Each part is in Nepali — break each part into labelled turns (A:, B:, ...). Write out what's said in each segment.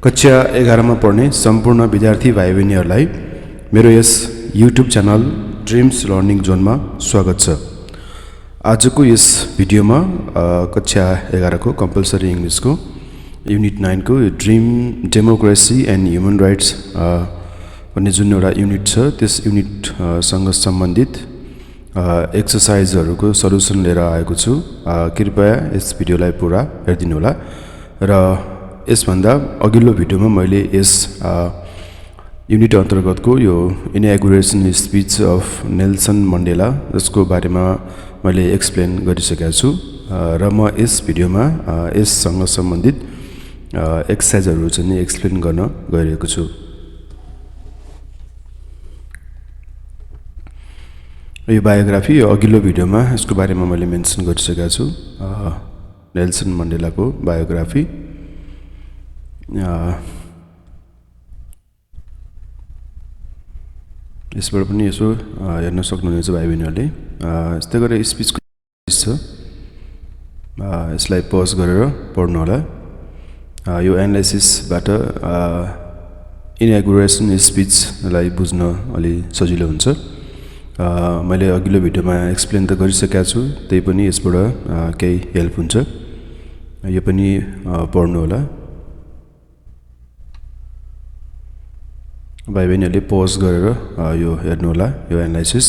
A: कक्षा 11 मा पढ्ने सम्पूर्ण विद्यार्थी भाइ बहिनीहरूलाई मेरो यस युट्युब च्यानल ड्रिम्स लर्निङ जोनमा स्वागत छ। आजको यस भिडियोमा कक्षा 11 को कम्पल्सरी इंग्लिशको युनिट 9 को dream democracy and human rights भन्ने जुन एउटा युनिट छ त्यस युनिट सँग सम्बन्धित एक्सरसाइजहरुको सल्युसन लिएर आएको छु। कृपया यस भिडियोलाई पुरा हेर्दिनु होला र यसभन्दा अघिल्लो भिडियोमा मैले यस युनिट अन्तर्गतको यो इनअगुरेसन स्पीच अफ नेल्सन मण्डेला जसको बारेमा मैले एक्सप्लेन गरिसकेको छु र म यस भिडियोमा यससँग सम्बन्धित एक्सरसाइजहरु चाहिँ एक्सप्लेन गर्न गइरहेको छु। यो बायोग्राफी यो अघिल्लो भिडियोमा यसको बारेमा मैले मेन्सन गरिसकेको छु। नेल्सन मण्डेलाको बायोग्राफी यसबाट पनि यसो हेर्न सक्नुहुनेछ भाइ बहिनीहरूले। यस्तै गरेर स्पीचको छ यसलाई पज गरेर पढ्नु होला। यो एनालाइसिसबाट इनअगुरेसन स्पीचलाई बुझ्न अलि सजिलो हुन्छ। मैले अघिल्लो भिडियोमा एक्सप्लेन त गरिसकेको छु, त्यही पनि यसबाट केही हेल्प हुन्छ। यो पनि पढ्नु होला। भाइ बहिनीहरूले पज गरेर यो हेर्नु होला यो एनालाइसिस।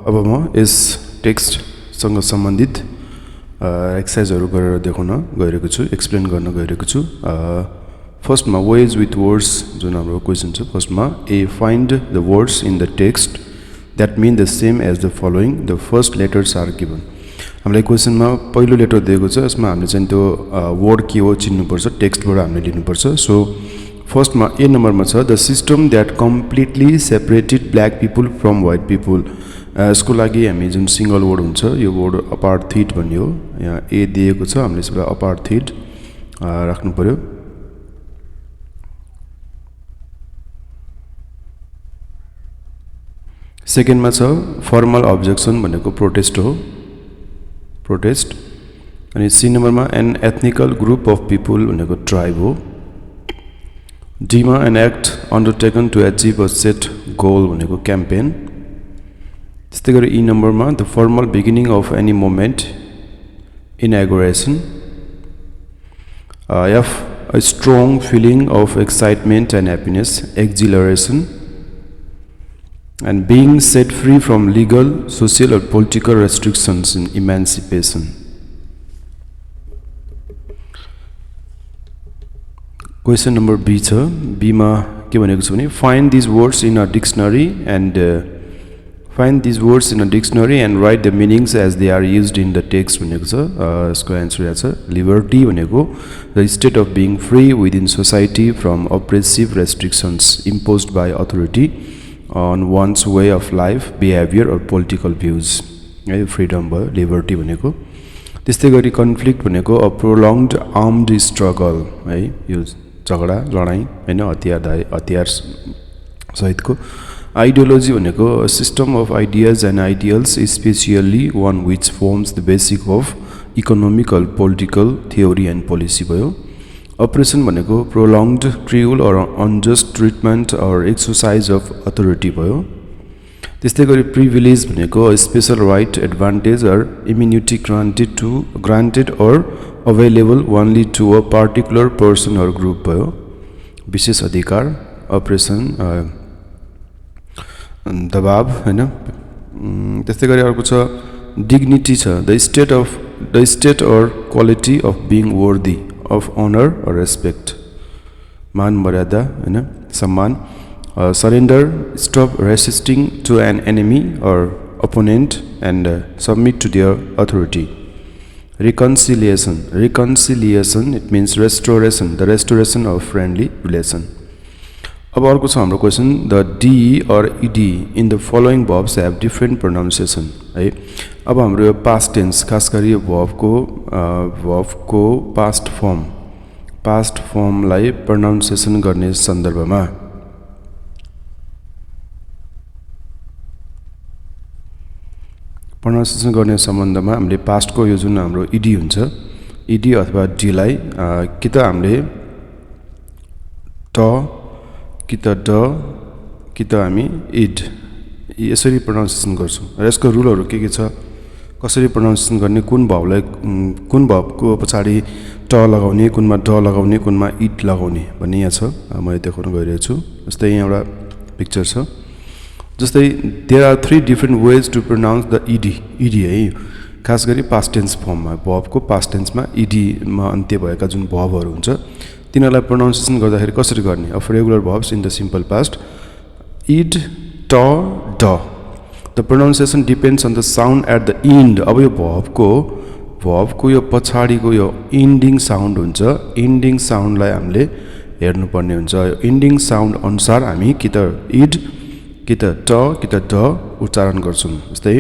A: अब म यस टेक्स्टसँग सम्बन्धित एक्सरसाइजहरु गरेर देखाउन गइरहेको छु, एक्सप्लेन गर्न गइरहेको छु। फर्स्टमा वेज विथ वर्ड्स जुन हाम्रो क्वेशन छ। फर्स्टमा A find the words in the text that mean the same as the following the first letters are given. हामीलाई क्वेशनमा पहिलो लेटर दिएको छ, यसमा हामीले चाहिँ त्यो वर्ड के हो चिन्नु पर्छ, टेक्स्टबाट हामीले लिनु पर्छ। सो फर्स्टमा ए नम्बरमा छ the system that completely separated black people from white people. यसको लागि हामी जुन सिंगल वर्ड हुन्छ यो वर्ड अपार्थाइड भन्ने हो। यहाँ ए दिएको छ, हामीले यसलाई अपार्थाइड राख्नु पर्यो। सेकेन्डमा छ फर्मल अब्जेक्सन भनेको प्रोटेस्ट हो, प्रोटेस्ट। अनि सी नम्बरमा an ethnical group of people भनेको ट्राइब हो। डीमा an act undertaken to achieve a set goal भनेको क्याम्पेन। त्यस्तै गरी ई नम्बरमा the formal beginning of any moment inauguration. F a strong feeling of excitement and happiness exhilaration. And being set free from legal social or political restrictions in emancipation. Question number B छ। बीमा के भनेको छ भने find this words in a dictionary and find this words in a dictionary and write the meanings as they are used in the text भनेको छ। यसको एन्सर यहाँ छ लिबर्टी भनेको the state of being free within society from oppressive restrictions imposed by authority on one's way of life behaviour or political views. है फ्रिडम भयो लिबर्टी भनेको। त्यस्तै गरी कन्फ्लिक्ट भनेको अ प्रोलङ्ड आर्म्ड स्ट्रगल, है यो झगडा लडाई हैन हतियार सहितको। आइडियोलोजी भनेको system of ideas and ideals specially one which forms the basic of economical political theory and policy भयो। अपरेसन भनेको prolonged cruel or unjust treatment or exercise of authority भयो। त्यस्तै गरी प्रिभिलेज भनेको special right advantage or immunity granted or available only to a particular person or group भयो। विशेष अधिकार अपरेसन दबाव हैन। त्यस्तै गरी अर्को छ डिग्निटी छ द स्टेट और क्वालिटी अफ बीइङ वर्दी अफ अनर और रेस्पेक्ट मान मर्यादा हैन सम्मान। Surrender, stop resisting to an enemy or opponent and submit to their authority. Reconciliation, it means restoration, the restoration of friendly relation. अब अर्को छ हाम्रो question, the D or ed in the following verbs have different pronunciation है. अब हाम्रो यो past tense, खास गरी यो verb को past form लाई pronunciation गर्ने सन्दर्भमा सम्बन्धमा हामीले पास्ट को यो जुन हाम्रो ed हुन्छ, ed अथवा d लाई कि त हामीले त कि त ड कि त हामी id यसरी प्रोनाउन्सिएसन गर्छौं. र यसको रुलहरु के छ, कसरी प्रोनाउन्सिएसन गर्ने, कुन भर्बको पछाडी ट लगाउने, कुनमा ड लगाउने, कुनमा id लगाउने भन्ने यहाँ छ. मैले देखाउन गइरहेको छु. जस्तै यहाँ एउटा पिक्चर छ. जस्तै there are 3 different ways to pronounce the ed है. खास गरी पास्ट टेन्स फर्ममा भर्बको पास्ट टेन्समा ed मा अन्त्य भएका जुन भर्बहरु हुन्छ तिनीहरुलाई प्रोनाउन्सिएसन गर्दाखेरि कसरी गर्ने. Of regular verbs in the simple past, id, t, d. The pronunciation depends on the sound at the end. अब यो भर्बको यो पछाडीको यो एन्डिङ साउन्ड हुन्छ, एन्डिङ साउन्डलाई हामीले हेर्नु पर्ने हुन्छ. यो एन्डिङ साउन्ड अनुसार हामी कि त id कि त t कि त d उच्चारण गर्छौं. जस्तै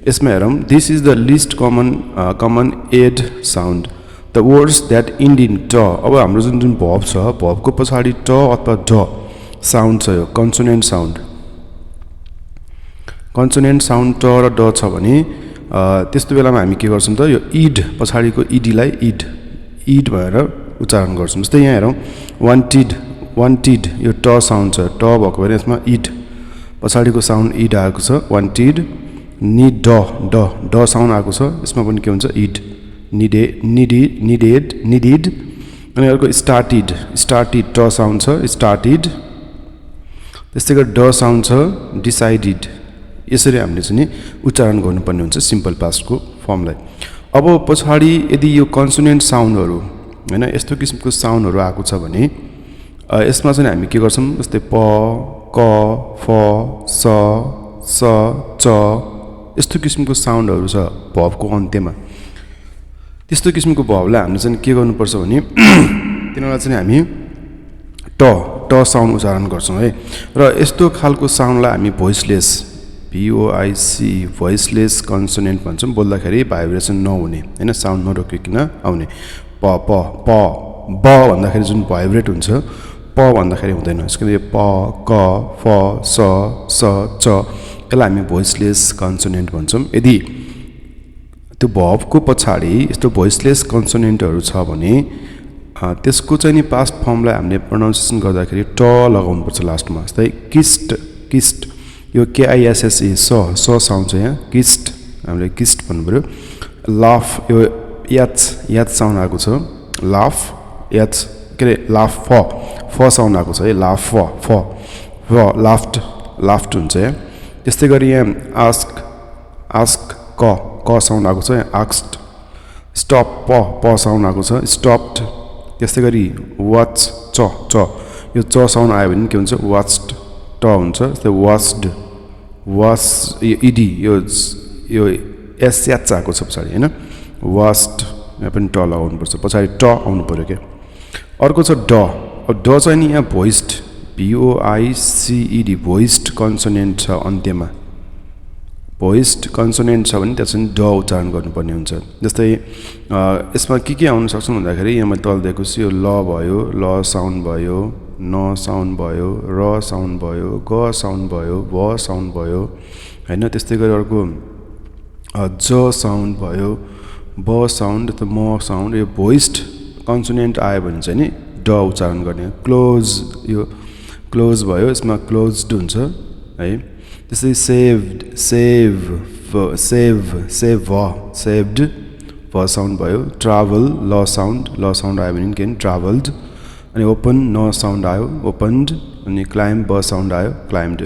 A: यसमा हेरौं, this is the list common ed sound, the words that end in t. अब हाम्रो जुन भर्ब छ, भर्बको पछाडी t अथवा d साउन्ड छ, यो कन्सोनेन्ट साउन्ड t र d छ भने त्यस्तो बेलामा हामी के गर्छौं त, यो id पछाडीको ed लाई id भनेर उच्चारण गर्छौं. जस्तै यहाँ हेरौं, wanted यो t साउन्ड छ, t भएको भएर यसमा id पछाडीको साउन्ड id आएको छ, wanted. need d साउन्ड आएको छ, यसमा पनि के हुन्छ, id. needed. अनि अर्को started t साउन्ड छ, started. त्यस्तै गरी d साउन्ड छ, decided. यसरी हामीले चाहिँ उच्चारण गर्नुपर्ने हुन्छ सिम्पल पास्टको फर्मलाई. अब पछाडी यदि यो कन्सोनेन्ट साउन्डहरु हैन यस्तो किसिमको साउन्डहरु आएको छ भने यसमा चाहिँ हामी के गर्छौं, जस्तै प, क, फ, स, च यस्तो किसिमको साउन्डहरु छ भर्बको अन्त्यमा. त्यस्तो किसिमको भर्बलाई हामीले चाहिँ के गर्नुपर्छ भने तिनीहरुलाई चाहिँ हामी ट साउन्ड उच्चारण गर्छौं है. र यस्तो खालको साउन्डलाई हामी भोइसलेस भोइसलेस कन्सोनेन्ट भन्छौं. बोल्दाखेरि भाइब्रेसन नहुने हैन, साउन्ड नरोकिकन आउने. प ब भन्दाखेरि जुन भाइब्रेट हुन्छ, प भन्दाखेरि हुँदैन. यसको लागि प, क, फ, स, च यसलाई हामी भोइसलेस कन्सोनेन्ट भन्छौं. यदि त्यो भर्बको पछाडी यस्तो भोइसलेस कन्सोनेन्टहरु छ भने त्यसको चाहिँ नि पास्ट फर्मलाई हामीले प्रोनाउन्सिएसन गर्दाखेरि ट लगाउनु पर्छ लास्टमा. जस्तै किस्ट यो KISSE स साउन्ड छ यहाँ, किस्ट हामीले किस्ट भन्नु पर्यो. लाफ यो याच साउन्ड आएको छ, लाफ याच के रे लाफ फ साउन्ड आएको छ है, लाफ फ लाफ्ट हुन्छ यहाँ. त्यस्तै गरी यहाँ आस्क क साउन्ड आएको छ यहाँ, आस्क्ड. स्टप प साउन्ड आएको छ, स्टप्ड. त्यस्तै गरी वाच च यो च साउन्ड आयो भने के हुन्छ, वाच्ड ट हुन्छ. त्यस्तै वाच्ड यो ed यो एस याच आएको छ पछाडी हैन, वाच्ड यहाँ पनि ट लगाउनु पर्छ, पछाडी ट आउनु पर्यो के. अर्को छ ड. अब ड चाहिँ नि यहाँ भोइस्ड VOICED भोइस्ड कन्सोनेन्ट छ अन्त्यमा. भोइस्ड कन्सोनेन्ट छ भने त्यहाँ चाहिँ ड उच्चारण गर्नुपर्ने हुन्छ. जस्तै यसमा के आउन सक्छ भन्दाखेरि यहाँ मैले तल दिएको छु, यो ल भयो, ल साउन्ड भयो, न साउन्ड भयो, र साउन्ड भयो, ग साउन्ड भयो, भ साउन्ड भयो हैन. त्यस्तै गरी अर्को ज साउन्ड भयो, ब साउन्ड, त म साउन्ड. यो भोइस्ड कन्सोनेन्ट आयो भने चाहिँ नि ड उच्चारण गर्ने. क्लोज भयो, यसमा क्लोज्ड हुन्छ है. त्यस्तै सेभ्ड भ साउन्ड भयो. ट्राभल ल साउन्ड आयो भने के ट्राभल्ड. अनि ओपन न साउन्ड आयो, ओपन्ड. अनि क्लाइम्ब ब साउन्ड आयो, क्लाइम्ड.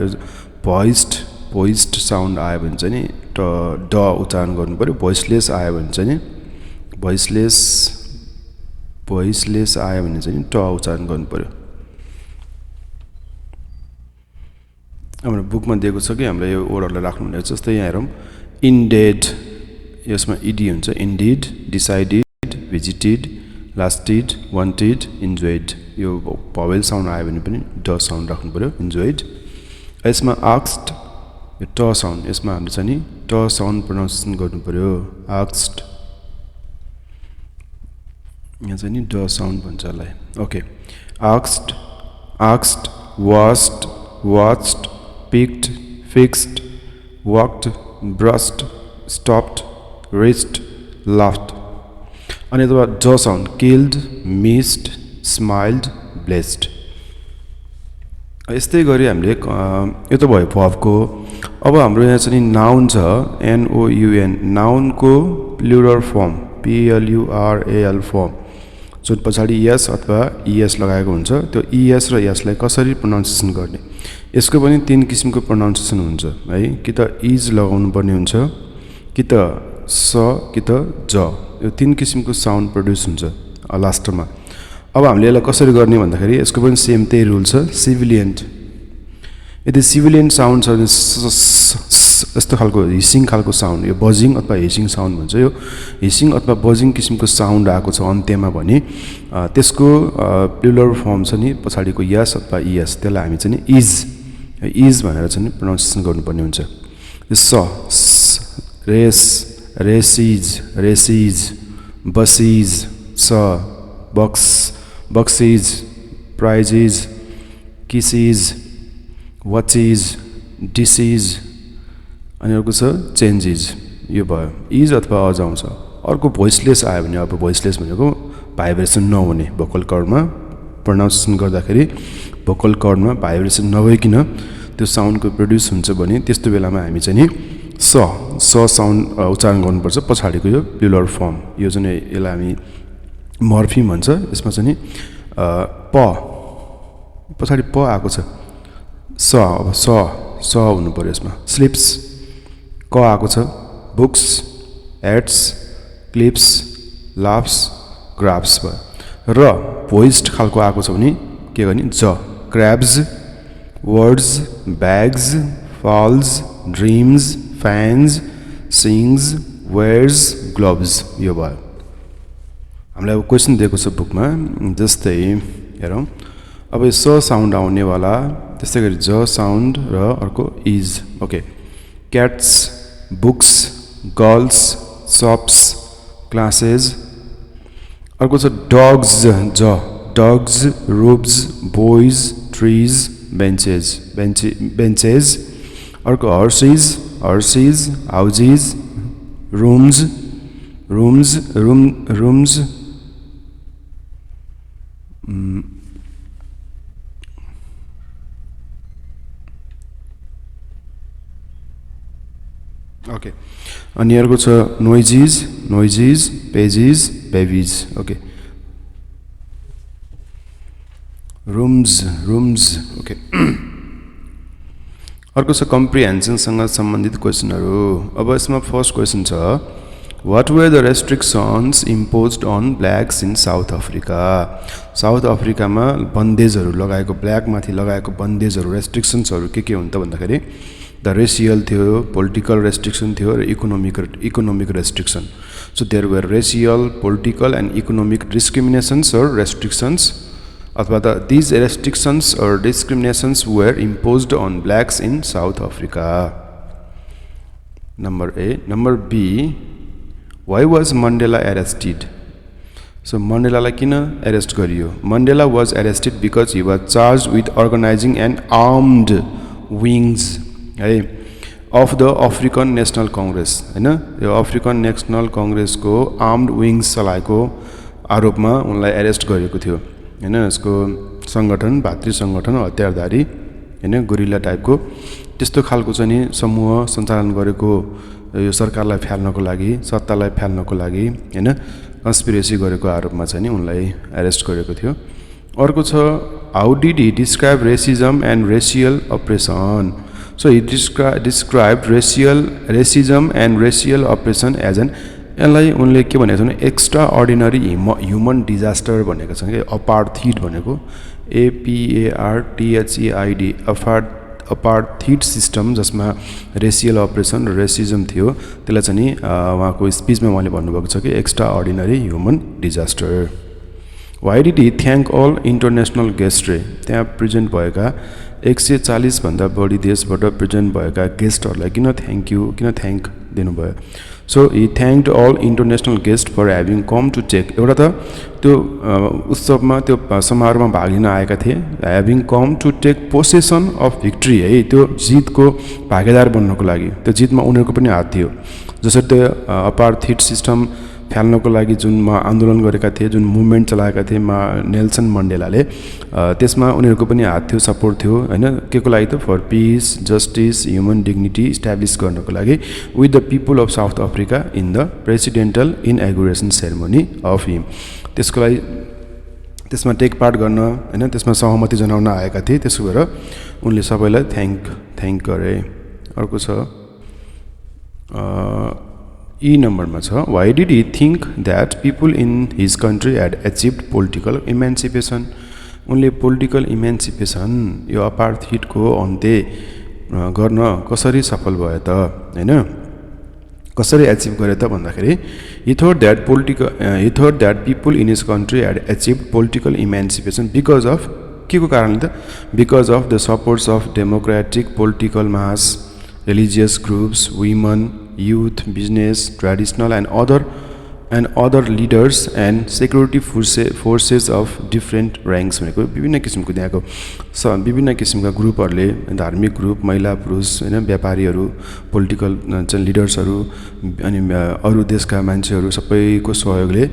A: भोइस्ड साउन्ड आयो भने चाहिँ नि ड उच्चारण गर्नु पर्यो. भोइसलेस आयो भने चाहिँ नि भोइसलेस आयो भने चाहिँ ट उच्चारण गर्नु पर्यो. हाम्रो बुकमा दिएको छ कि हामीले यो ओर्डरलाई राख्नु भनेको छ। जस्तै यहाँ हेरौँ इन्डेड, यसमा इडी हुन्छ, indeed, decided, visited, lasted, wanted, enjoyed. यो भवेल साउन्ड आयो भने पनि ड साउन्ड राख्नु पर्यो, इन्जोयड। यसमा आस्क्ड, यो ट साउन्ड, यसमा हामीले चाहिँ नि ट साउन्ड प्रोनाउन्सिएसन गर्नु पर्यो, आस्क्ड। यहाँ चाहिँ नि ड साउन्ड भन्छ यसलाई। Okay, asked, asked, washed, watched, picked, fixed, walked, brushed, stopped, reached, laughed. अनि अथवा ज sound killed, missed, smiled, blessed। यस्तै गरी हामीले यो त भयो भर्बको। अब हाम्रो यहाँ चाहिँ नाउन छ, NOUN, नाउनको प्लुरल फर्म, PLURAL फर्म, जुन पछाडि यस अथवा इएस लगाएको हुन्छ। त्यो इएस र यसलाई कसरी प्रोनाउन्सिएसन गर्ने, यसको पनि 3 किसिमको प्रोनाउन्सिएसन हुन्छ है। कि त इज लगाउनु पर्ने हुन्छ, कि त स, कि त ज। यो 3 किसिमको साउन्ड प्रड्युस हुन्छ लास्टमा। अब हामीले यसलाई कसरी गर्ने भन्दाखेरि यसको पनि सेम त्यही रुल छ, सिभिलियन्ट। यदि सिभिलियन्ट साउन्ड छ भने यस्तो खालको हिसिङ खालको साउन्ड, यो बजिङ अथवा हिसिङ साउन्ड भन्छ। यो हिसिङ अथवा बजिङ किसिमको साउन्ड आएको छ अन्त्यमा भने त्यसको प्लुरल फर्म छ नि पछाडिको यस अथवा इएस, त्यसलाई हामी चाहिँ नि इज भनेर चाहिँ प्रोनाउन्सिएसन गर्नुपर्ने हुन्छ। स, रेस, रेसिज, रेसिज, बसिज, स, बक्स, बक्सिज, प्राइजिज, किसिज, वाचिज, डिसिज। अनि अर्को छ चेन्जिज। यो भयो इज अथवा अज आउँछ। अर्को भोइसलेस आयो भने, अब भोइसलेस भनेको भाइब्रेसन नहुने, भोकल कर्डमा प्रोनाउन्सिएसन गर्दाखेरि भोकल कर्डमा भाइब्रेसन नभइकन त्यो साउन्डको प्रड्युस हुन्छ भने त्यस्तो बेलामा हामी चाहिँ नि स साउन्ड उच्चारण गर्नुपर्छ पछाडिको यो प्लुरल फर्म। यो चाहिँ यसलाई हामी मर्फिम भन्छ। यसमा चाहिँ नि प पछाडि प आएको छ, स, अब स हुनु पर्यो यसमा। स्लिप्स, क आएको छ। Books, ads, clips, laughs, graphs भयो। र भोइस्ड खालको आएको छ भने के गर्ने, ज, crabs, words, bags, falls, dreams, fans, sings, wears, gloves. यो भयो। हामीलाई अब क्वेसन दिएको छ बुकमा, जस्तै हेरौँ। अब यो स साउन्ड आउनेवाला, त्यस्तै गरी ज साउन्ड र अर्को इज। Okay, cats, books, girls, shops, classes. अर्को छ डग्स, ज, dogs, rubs, boys, trees, benches. अर्को horses, horses, houses, rooms, okay. अनि अर्को छ noises, pages, babies. Okay, rooms. Okay. अर्को छ कम्प्रिहेन्सनसँग सम्बन्धित क्वेसनहरू। अब यसमा फर्स्ट क्वेसन छ, what were the restrictions imposed on blacks in South Africa. South अफ्रिकामा बन्देजहरू लगाएको, ब्ल्याकमाथि लगाएको बन्देजहरू, रेस्ट्रिक्सन्सहरू के हुन् त भन्दाखेरि द रेसियल थियो, पोलिटिकल रेस्ट्रिक्सन थियो र economic restriction. So there were racial, political and economic discriminations or restrictions, अथवा these restrictions or discriminations were imposed on blacks in South Africa. Number A. Number B, why was Mandela arrested. So मण्डेलालाई किन एरेस्ट गरियो? Mandela was arrested because he was charge with organising an armed wings है of the African National Congress, होइन? यो अफ्रिकन नेसनल कङ्ग्रेसको आर्म्ड विङ्स चलाएको आरोपमा उनलाई एरेस्ट गरेको थियो, होइन? यसको सङ्गठन, भातृ सङ्गठन, हतियारधारी, होइन, गुरिल्ला टाइपको त्यस्तो खालको चाहिँ नि समूह सञ्चालन गरेको, यो सरकारलाई फ्याल्नको लागि, सत्तालाई फ्याल्नको लागि, होइन, कन्स्पिरेसी गरेको आरोपमा चाहिँ नि उनलाई एरेस्ट गरेको थियो। अर्को छ, how did he describe racism and racial oppression. So he describe racism and racial oppression as an, यसलाई उनले के भनेको छ भने एक्स्ट्रा अर्डिनरी ह्युमन डिजास्टर भनेको छ कि अपार्थीड भनेको, APARTHEID, अपार्थाइड सिस्टम जसमा रेसियल अपरेसन र रेसिजम थियो त्यसलाई चाहिँ नि उहाँको स्पिचमा उहाँले भन्नुभएको छ कि extraordinary human disaster. Why did he thank all international guest रे? त्यहाँ प्रेजेन्ट भएका 140 भन्दा बढी देशबाट प्रेजेन्ट भएका गेस्टहरूलाई किन थ्याङ्क दिनुभयो? So he thanked all international guest for having come to take. एउटा त त्यो उत्सवमा त्यो समारोहमा भाग लिन आएका थिए, having come to take possession of victory है, त्यो जितको भागीदार बन्नको लागि. त्यो जितमा उनीहरूको पनि हात थियो. जसरी त्यो अपार्थाइड सिस्टम फ्याल्नको लागि जुन आन्दोलन गरेका थिए, जुन मुभमेन्ट चलाएका थिए नेल्सन मण्डेलाले, त्यसमा उनीहरूको पनि हात थियो, सपोर्ट थियो हैन. के को लागि त? For peace, justice, human dignity establish गर्नको लागि with the people of South Africa in the presidential inauguration ceremony of him. त्यसको लागि त्यसमा टेक पार्ट गर्न हैन, त्यसमा सहमति जनाउन आएका थिए. त्यसो भएर उनले सबैलाई थ्याङ्क गरे. अर्को छ ई नम्बरमा छ, why did he think that people in his country had achieved political emancipation? उनले पोलिटिकल इमेन्सिपेसन यो अपार्थाइडको अन्त्य गर्न कसरी सफल भयो त हैन, कसरी एचिभ गरे त भन्दाखेरि he thought that people in his country had achieved political emancipation because of के को कारणले त? Because of the supports of democratic political mass, religious groups, women, youth, business, traditional and other leaders and security forces of different ranks. भनेको विभिन्न किसिमको त्यहाँको विभिन्न किसिमका ग्रुपहरूले, धार्मिक ग्रुप, महिला पुरुष हैन, व्यापारीहरू, पोलिटिकल लिडर्सहरू अनि अरू देशका मान्छेहरू सबैको सहयोगले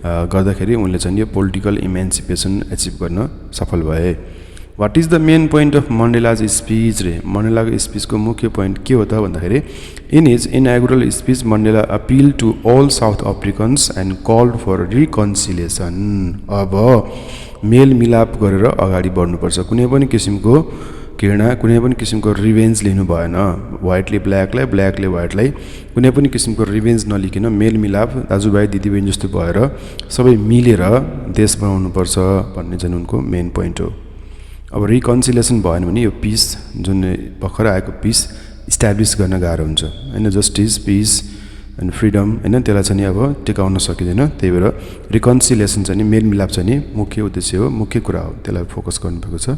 A: गर्दाखेरि उनले चाहिँ यो पोलिटिकल इमेन्सिपेसन एचिभ गर्न सफल भए. What is the main point of Mandela's speech रे? मण्डेलाको स्पीचको मुख्य पोइन्ट के हो त भन्दाखेरि in his inaugural speech Mandela appeal to all South Africans and called for reconciliation. अब मेलमिलाप गरेर अगाडि बढ्नुपर्छ. कुनै पनि किसिमको घृणा, कुनै पनि किसिमको रिभेन्ज लिनु भएन. व्हाइटले ब्ल्याकलाई, ब्ल्याकले व्हाइटलाई कुनै पनि किसिमको रिभेन्ज नलिकन मेलमिलाप, दाजुभाइ दिदीबहिनी जस्तो भएर सबै मिलेर देश बनाउनुपर्छ भन्ने चाहिँ उनको मेन पोइन्ट हो. अब रिकन्सिलिएसन भएन भने यो पिस, जुन भर्खर आएको पिस इस्टाब्लिस गर्न गाह्रो हुन्छ हैन. जस्टिस, पिस एन्ड फ्रिडम हैन, त्यसलाई चाहिँ अब टेकाउन सकिँदैन. त्यही भएर रिकन्सिलिएसन चाहिँ मेलमिलाप चाहिँ मुख्य उद्देश्य हो, मुख्य कुरा हो. त्यसलाई फोकस गर्नुभएको छ,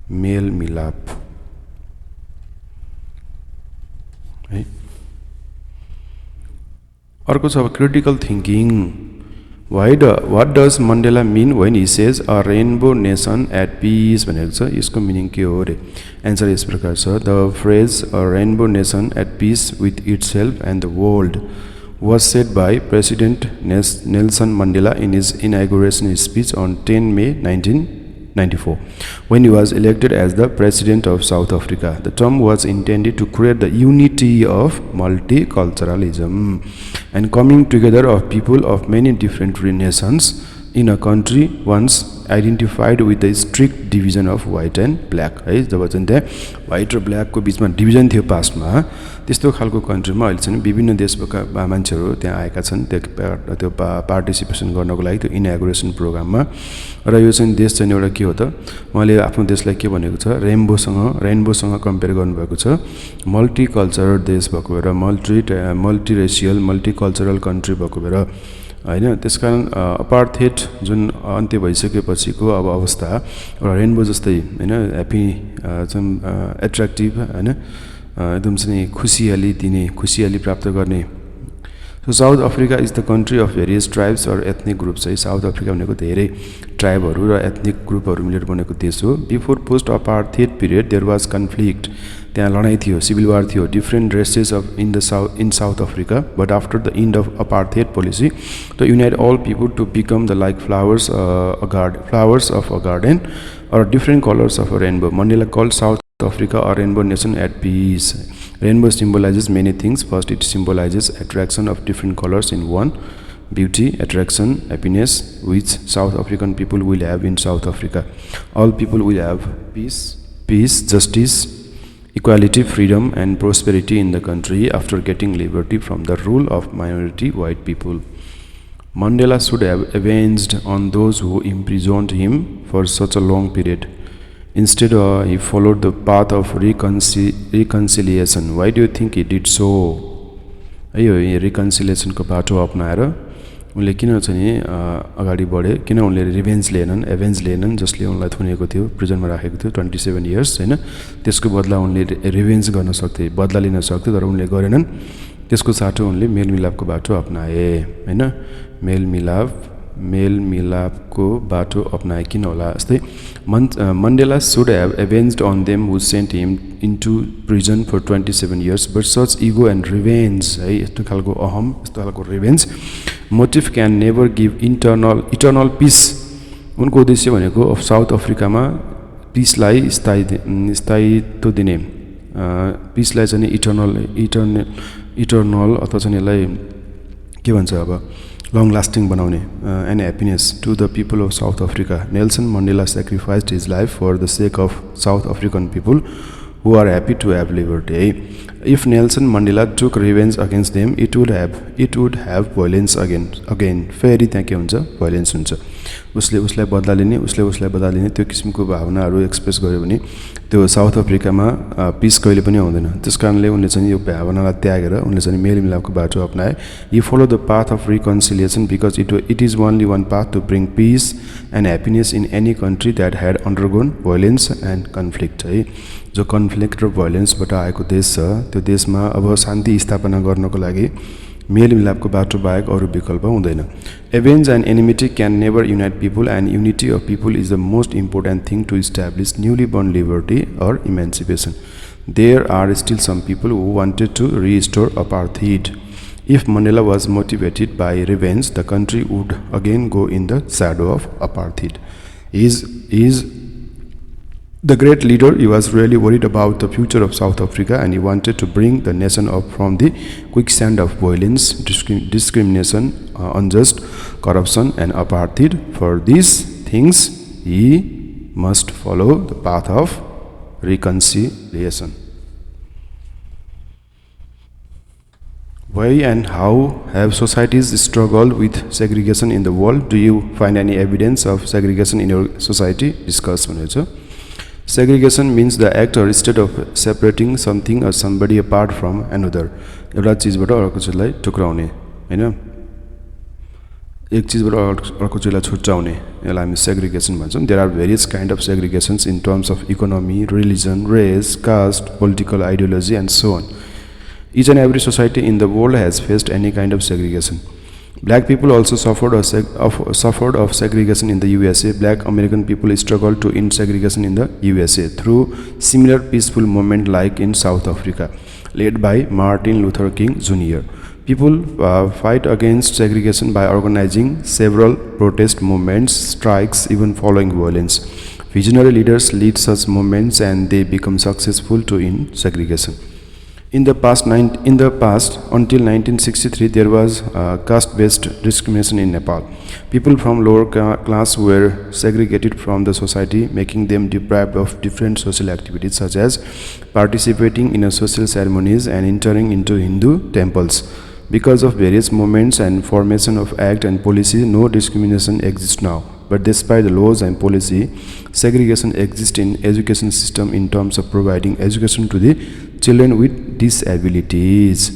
A: मेलमिलाप है. अर्को छ अब critical thinking. What does Mandela mean when he says a rainbow nation at peace भनेको छ. यसको मिनिङ के हो रे? एन्सर यस प्रकार छ, the phrase a rainbow nation at peace with itself and the world was said by President Nelson Mandela in his inauguration speech on 10 May 1994 when he was elected as the President of South Africa. The term was intended to create the unity of multiculturalism and coming together of people of many different nations in a country once identified with the strict division of white and black. है, जब चाहिँ त्यहाँ व्हाइट र ब्ल्याकको बिचमा डिभिजन थियो पास्टमा, त्यस्तो खालको कन्ट्रीमा अहिले चाहिँ विभिन्न देशका मान्छेहरू त्यहाँ आएका छन् त्यो पार्टिसिपेसन गर्नको लागि त्यो इनअगुरेसन प्रोग्राममा. र यो चाहिँ देश चाहिँ एउटा के हो त, उहाँले आफ्नो देशलाई के भनेको छ, रेनबोसँग कम्पेयर गर्नुभएको छ. मल्टिकल्चरल देश भएको भएर, मल्टिरेसियल मल्टिकल्चरल कन्ट्री भएको भएर हैन. त्यसकारण अपार्थाइड जुन अन्त्य भइसकेपछिको अब अवस्था एउटा रेनबो जस्तै हैन, ह्याप्पी चाहिँ एट्र्याक्टिभ हैन, एकदम चाहिँ खुसियाली प्राप्त गर्ने. So South Africa is the country of various tribes or ethnic groups है. साउथ अफ्रिका भनेको धेरै ट्राइबहरू र एथनिक ग्रुपहरू मिलेर बनेको देश हो. Before post apartheid period there was conflict, त्यहाँ लडाइँ थियो, सिभिल वार थियो, different races of in South Africa. But after the end of apartheid policy the unite all people to become the like flowers of a garden or different colours of a rainbow. Mandela called South Africa a rainbow nation at peace. Rainbow symbolizes many things. First, it symbolizes attraction of different colors in one. Beauty, attraction, happiness, which South African people will have in South Africa. All people will have peace, justice, equality, freedom and prosperity in the country after getting liberty from the rule of minority white people. Mandela should have avenged on those who imprisoned him for such a long period. Instead, he followed the path of reconciliation. Why do you think he did so? है यो रिकन्सिलिएसनको बाटो अपनाएर उनले किन चाहिँ अगाडि बढे, किन उनले रिभेन्ज लिएनन्, एभेन्ज लिएनन्, जसले उनलाई थुनेको थियो, प्रिजनमा राखेको थियो 27 इयर्स हैन। त्यसको बदला उनले रिभेन्ज गर्न सक्थे, बदला लिन सक्थे, तर उनले गरेनन्। त्यसको साटो उनले मेलमिलापको बाटो अपनाए हैन। मेलमिलापको बाटो अपनाए किन होला? जस्तै Mandela should have avenged on them who sent him into prison for 27 years, but such ego and revenge, है यस्तो खालको अहम, यस्तो खालको revenge motive can never give eternal peace. उनको उद्देश्य भनेको साउथ अफ्रिकामा पिसलाई स्थायित्व दिने, पिसलाई चाहिँ इटर्नल अथवा चाहिँ यसलाई के भन्छ अब long lasting बनाउने and happiness to the people of South Africa. Nelson Mandela sacrificed his life for the sake of South African people who are happy to have liberty. If Nelson Mandela took revenge against them, it would have violence again. फेरि त्यहाँ के हुन्छ, violence हुन्छ। उसलाई बदला लिने त्यो किसिमको भावनाहरू एक्सप्रेस गर्यो भने त्यो साउथ अफ्रिकामा पिस कहिले पनि आउँदैन। त्यसकारणले उनले चाहिँ यो भावनालाई त्यागेर उनले चाहिँ मेलमिलापको बाटो अपनाए। He followed the path of reconciliation because it is only one path to bring peace and happiness in any country that had undergone violence and conflict, है। जो कन्फ्लिक्ट र भायोलेन्सबाट आएको देश छ, त्यो देशमा अब शान्ति स्थापना गर्नको लागि मेलमिलापको बाटो बाहेक अरू विकल्प हुँदैन। Avenge and enmity can never unite people, and unity of people is the most important thing to establish newly born liberty or emancipation. There are still some people who wanted to restore apartheid. If Mandela was motivated by revenge, the country would again go in the shadow of apartheid. He is the great leader. He was really worried about the future of South Africa, and he wanted to bring the nation up from the quicksand of violence, discrimination, unjust corruption and apartheid. For these things, he must follow the path of reconciliation. Why and how have societies struggled with segregation in the world? Do you find any evidence of segregation in your society? Discuss भनेको छ। Segregation means the act or state of separating something or somebody apart from another. एउटा चीजबाट अर्को चीजलाई टुक्राउने हैन, एक चीजबाट अर्को चीजलाई छुट्याउने, यसलाई हामी segregation भन्छौँ। There are various kind of segregations in terms of economy, religion, race, caste, political ideology and so on. Each and every society in the world has faced any kind of segregation. Black people also suffered of segregation in the USA. Black American people struggled to end segregation in the USA through similar peaceful movement like in South Africa, led by Martin Luther King Jr. People fight against segregation by organizing several protest movements, strikes, even following violence. Visionary leaders lead such movements and they become successful to end segregation. In the past, until 1963, there was caste-based discrimination in Nepal. People from lower class were segregated from the society, making them deprived of different social activities such as participating in social ceremonies and entering into Hindu temples. Because of various movements and formation of act and policy, no discrimination exists now. But despite the laws and policy, segregation exists in education system in terms of providing education to the children with disabilities.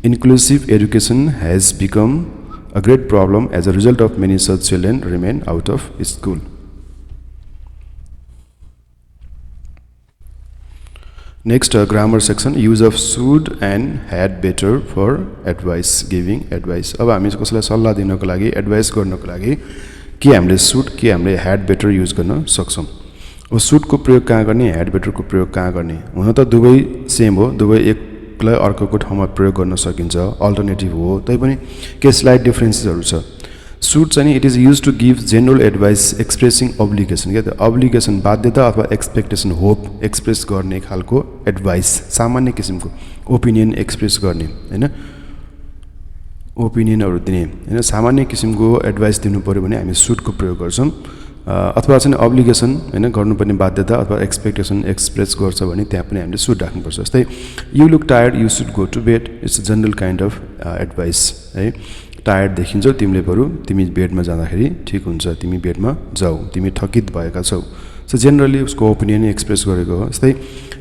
A: Inclusive education has become a great problem. As a result of many such children remain out of school. Next, grammar section. Use of should and had better for advice, giving advice. अब हामी कसैलाई सल्लाह दिनको लागि, एडभाइस गर्नको लागि के हामीले should के हामीले had better युज गर्न सक्छौं। अब should को प्रयोग कहाँ गर्ने, had better को प्रयोग कहाँ गर्ने? हुन त दुवै सेम हो, दुवै एकलाई अर्कोको ठाउँमा प्रयोग गर्न सकिन्छ, अल्टरनेटिभ हो, तैपनि के स्लाइट डिफरेन्सेसहरु छ। should चाहिँ it is used to give general advice expressing obligation, के त obligation बाध्यता अथवा एक्सपेक्टेसन होप एक्सप्रेस गर्ने खालको एडभाइस, सामान्य किसिमको ओपिनियन एक्सप्रेस गर्ने हैन, ओपिनियनहरु दिने हैन, सामान्य किसिमको एडभाइस दिनु पर्यो भने हामी should को प्रयोग गर्छौं। अथवा चाहिँ obligation हैन, गर्नुपर्ने बाध्यता अथवा एक्सपेक्टेसन एक्सप्रेस गर्छ भने त्यहाँ पनि हामीले should राख्नुपर्छ। जस्तै you look tired, you should go to bed. It's a general kind of advice, है। टायर्ड देखिन्छौ तिमीले, बरु तिमी बेडमा जाँदाखेरि ठीक हुन्छ, तिमी बेडमा जाऊ, तिमी थकित भएका छौ, सो जेनरली उसको ओपिनियन एक्सप्रेस गरेको हो जस्तै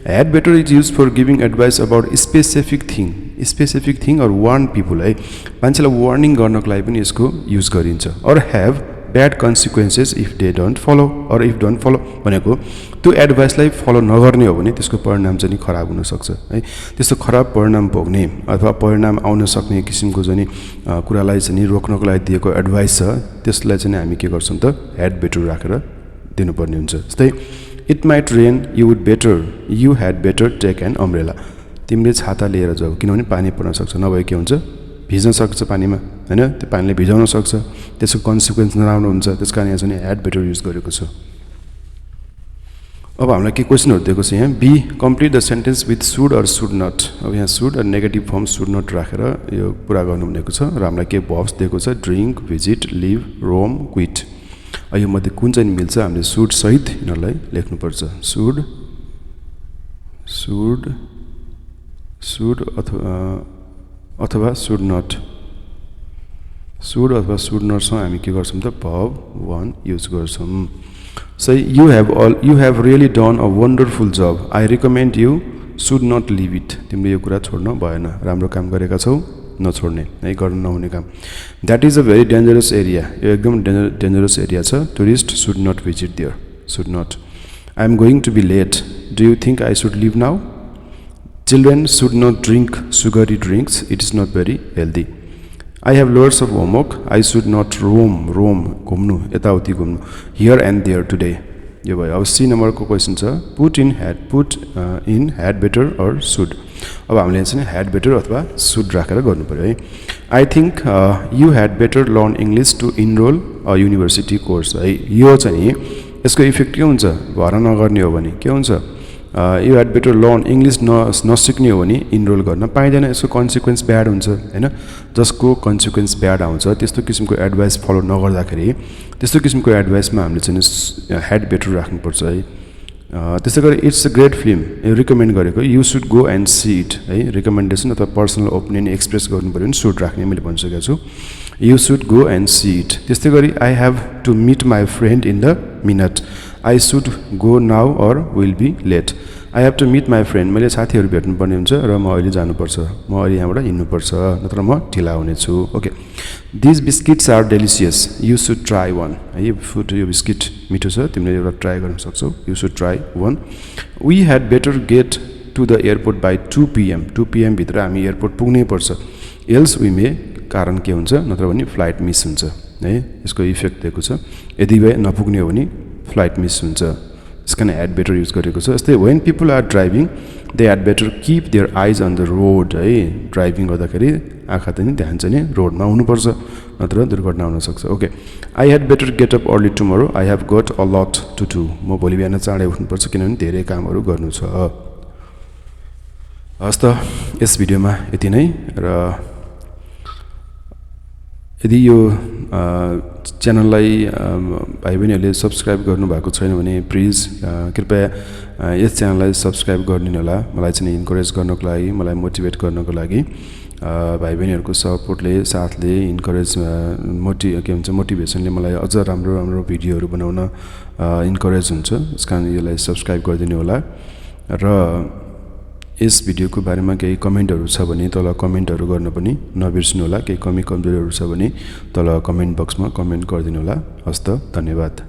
A: had better is use for giving advice about specific thing or warn people है मान्छेलाई वार्निङ गर्नको लागि पनि यसको युज गरिन्छ or have bad consequences if they don't follow or if don't follow भनेको त्यो एडभाइसलाई फलो नगर्ने हो भने त्यसको परिणाम चाहिँ खराब हुनसक्छ है त्यस्तो खराब परिणाम भोग्ने अथवा परिणाम आउन सक्ने किसिमको चाहिँ कुरालाई चाहिँ रोक्नको लागि दिएको एडभाइस छ त्यसलाई चाहिँ हामी के गर्छौँ त ह्याड बेटर राखेर दिनुपर्ने हुन्छ जस्तै it might rain you had better take an umbrella तिमीले छाता लिएर जाऊ किनभने पानी पर्न सक्छ नभए के हुन्छ भिज्न सक्छ पानीमा हैन त्यो पानीले भिजाउन सक्छ त्यसको कन्सिक्वेन्स नराम्रो हुन्छ त्यसकारण यहाँ चाहिँ ह्याड बेटर युज गरेको छ अब हामीलाई के क्वेशनहरु दिएको छ यहाँ B complete the sentence with should or should not अब यहाँ शुड र नेगेटिभ फर्म शुड नट राखेर यो पुरा गर्नु भनेको छ र हामीलाई के भर्ब्स दिएको छ drink visit leave roam quit यो मध्ये कुन चाहिँ मिल्छ हामीले शुड सहित यिनीहरूलाई लेख्नुपर्छ शुड अथवा शुड नट अथवा शुड नटसँग हामी के गर्छौँ त भर्ब 1 युज गर्छौँ so you have really done a wonderful job I recommend you should not leave it तिमीले यो कुरा छोड्न भएन राम्रो काम गरेका छौ नछोड्ने है गर्न नहुने काम that is a very dangerous area यो एकदम डेन्जरस एरिया छ tourist should not visit there should not I am going to be late do you think I should leave now children should not drink sugary drinks it is not very healthy I have loads of homework. I should not roam घुम्नु यताउति घुम्नु here and there today. यो भयो अब सी नम्बरको क्वेशन छ put in had better or should. अब हामीले चाहिँ had better अथवा should राखेर गर्नु पर्यो है I think you had better learn English to enroll a university course है यो चाहिँ यसको इफेक्ट के हुन्छ भर नगर्ने हो भने के हुन्छ you had better learn English नसिक्ने हो भने इनरोल गर्न पाइँदैन यसको कन्सिक्वेन्स ब्याड हुन्छ हैन जसको कन्सिक्वेन्स ब्याड आउँछ त्यस्तो किसिमको एडभाइस फलो नगर्दाखेरि त्यस्तो किसिमको एडभाइसमा हामीले चाहिँ ह्याड बेटर राख्नुपर्छ है त्यसै गरी इट्स अ ग्रेट फिल्म यो रिकमेन्ड गरेको you should go and see it है रिकमेन्डेसन अथवा पर्सनल ओपिनियन एक्सप्रेस गर्नुपर्यो भने सुड राख्ने मैले भनिसकेको छु you should go and see it त्यस्तै गरी I have to meet my friend in the minute I should go now or will be late I have to meet my friend मैले साथीहरू भेट्नुपर्ने हुन्छ र म अहिले जानुपर्छ म अहिले यहाँबाट हिँड्नुपर्छ नत्र म ढिला हुनेछु okay this biscuits are delicious you should try one है यो बिस्किट मिठो छ तिमीले एउटा ट्राई गर्न सक्छौ you should try one we had better get to the airport by 2 PM 2 PM भित्र हामी एयरपोर्ट पुग्नै पर्छ एल्स वी मे कारण के हुन्छ नत्र भने फ्लाइट मिस हुन्छ है यसको इफेक्ट दिएको छ यदि नपुग्ने हो भने फ्लाइट मिस हुन्छ यसकारण ह्याड बेटर युज गरेको छ जस्तै when people are driving they had better keep their eyes on the road है ड्राइभिङ गर्दाखेरि आँखा चाहिँ ध्यान चाहिँ रोडमा हुनुपर्छ नत्र दुर्घटना हुनसक्छ okay I had better get up early tomorrow I have got a lot to do म भोलि बिहान चाँडै उठ्नुपर्छ किनभने धेरै कामहरू गर्नु छ हस् त यस भिडियोमा यति नै र यदि यो च्यानललाई भाइ बहिनीहरूले सब्सक्राइब गर्नुभएको छैन भने प्लिज कृपया यस च्यानललाई सब्सक्राइब गरिदिनु होला मलाई चाहिँ इन्करेज गर्नको लागि मलाई मोटिभेट गर्नको लागि भाइ बहिनीहरूको सपोर्टले साथले इन्करेज के भन्छ मोटिभेसनले मलाई अझ राम्रो राम्रो भिडियोहरू बनाउन इन्करेज हुन्छ त्यसकारण यसलाई सब्सक्राइब गरिदिनु होला र यस भिडियोको बारेमा केही कमेन्टहरू छ भने तल कमेन्टहरू गर्न पनि नबिर्सनु होला केही कमी कमजोरीहरू छ भने तल कमेन्ट बक्समा कमेन्ट गरिदिनु होला हस्त धन्यवाद